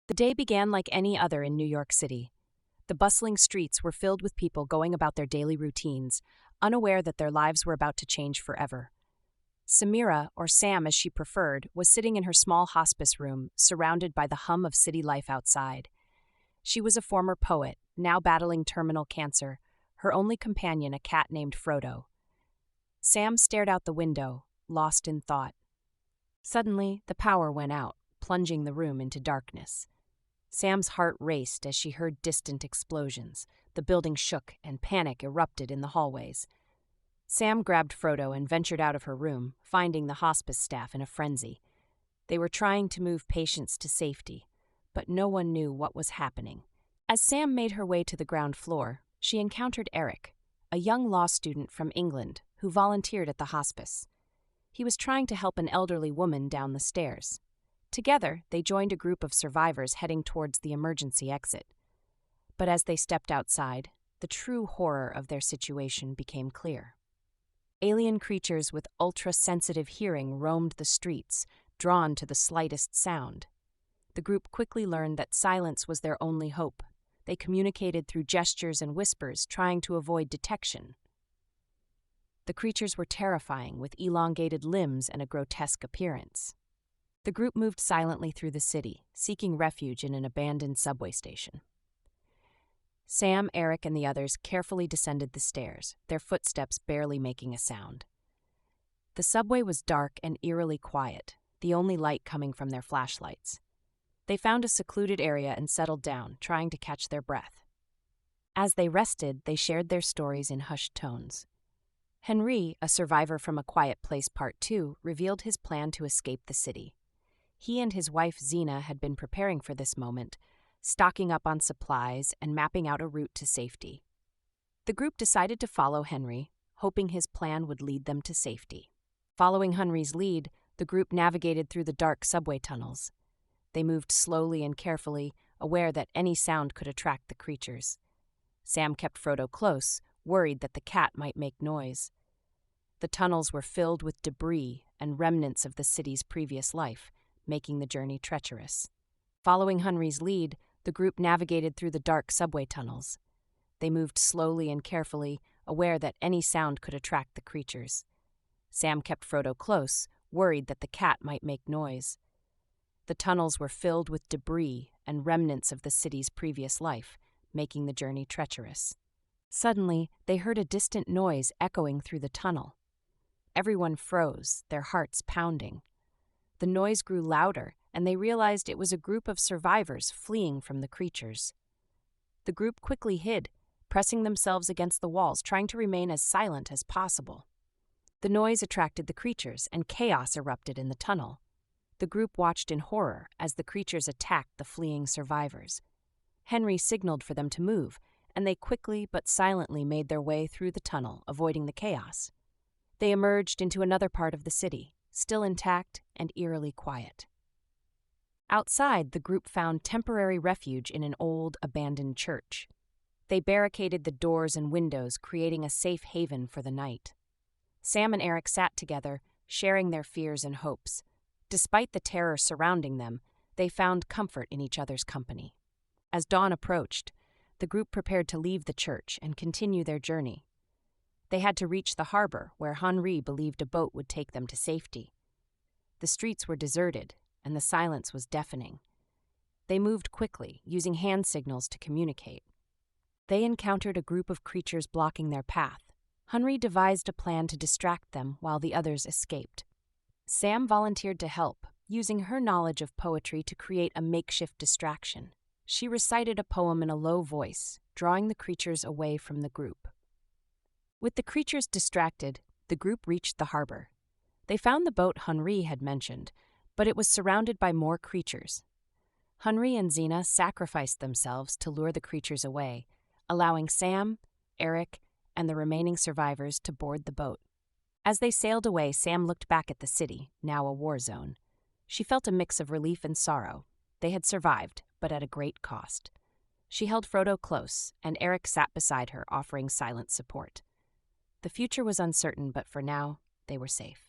The day began like any other in New York City. The bustling streets were filled with people going about their daily routines, unaware that their lives were about to change forever. Samira, or Sam as she preferred, was sitting in her small hospice room, surrounded by the hum of city life outside. She was a former poet, now battling terminal cancer, her only companion a cat named Frodo. Sam stared out the window, lost in thought. Suddenly, the power went out, plunging the room into darkness. Sam's heart raced as she heard distant explosions. The building shook, and panic erupted in the hallways. Sam grabbed Frodo and ventured out of her room, finding the hospice staff in a frenzy. They were trying to move patients to safety, but no one knew what was happening. As Sam made her way to the ground floor, she encountered Eric, a young law student from England who volunteered at the hospice. He was trying to help an elderly woman down the stairs. Together, they joined a group of survivors heading towards the emergency exit. But as they stepped outside, the true horror of their situation became clear. Alien creatures with ultra-sensitive hearing roamed the streets, drawn to the slightest sound. The group quickly learned that silence was their only hope. They communicated through gestures and whispers, trying to avoid detection. The creatures were terrifying, with elongated limbs and a grotesque appearance. The group moved silently through the city, seeking refuge in an abandoned subway station. Sam, Eric, and the others carefully descended the stairs, their footsteps barely making a sound. The subway was dark and eerily quiet, the only light coming from their flashlights. They found a secluded area and settled down, trying to catch their breath. As they rested, they shared their stories in hushed tones. Henri, a survivor from A Quiet Place Part 2, revealed his plan to escape the city. He and his wife Zena had been preparing for this moment, stocking up on supplies and mapping out a route to safety. The group decided to follow Henri, hoping his plan would lead them to safety. Following Henri's lead, the group navigated through the dark subway tunnels. They moved slowly and carefully, aware that any sound could attract the creatures. Sam kept Frodo close, worried that the cat might make noise. The tunnels were filled with debris and remnants of the city's previous life, making the journey treacherous. Following Henri's lead, the group navigated through the dark subway tunnels. They moved slowly and carefully, aware that any sound could attract the creatures. Sam kept Frodo close, worried that the cat might make noise. The tunnels were filled with debris and remnants of the city's previous life, making the journey treacherous. Suddenly, they heard a distant noise echoing through the tunnel. Everyone froze, their hearts pounding. The noise grew louder, and they realized it was a group of survivors fleeing from the creatures. The group quickly hid, pressing themselves against the walls, trying to remain as silent as possible. The noise attracted the creatures, and chaos erupted in the tunnel. The group watched in horror as the creatures attacked the fleeing survivors. Henri signaled for them to move, and they quickly but silently made their way through the tunnel, avoiding the chaos. They emerged into another part of the city, still intact and eerily quiet. Outside, the group found temporary refuge in an old, abandoned church. They barricaded the doors and windows, creating a safe haven for the night. Sam and Eric sat together, sharing their fears and hopes. Despite the terror surrounding them, they found comfort in each other's company. As dawn approached, the group prepared to leave the church and continue their journey. They had to reach the harbor, where Henri believed a boat would take them to safety. The streets were deserted, and the silence was deafening. They moved quickly, using hand signals to communicate. They encountered a group of creatures blocking their path. Henri devised a plan to distract them while the others escaped. Sam volunteered to help, using her knowledge of poetry to create a makeshift distraction. She recited a poem in a low voice, drawing the creatures away from the group. With the creatures distracted, the group reached the harbor. They found the boat Henri had mentioned, but it was surrounded by more creatures. Henri and Zena sacrificed themselves to lure the creatures away, allowing Sam, Eric, and the remaining survivors to board the boat. As they sailed away, Sam looked back at the city, now a war zone. She felt a mix of relief and sorrow. They had survived, but at a great cost. She held Frodo close, and Eric sat beside her, offering silent support. The future was uncertain, but for now, they were safe.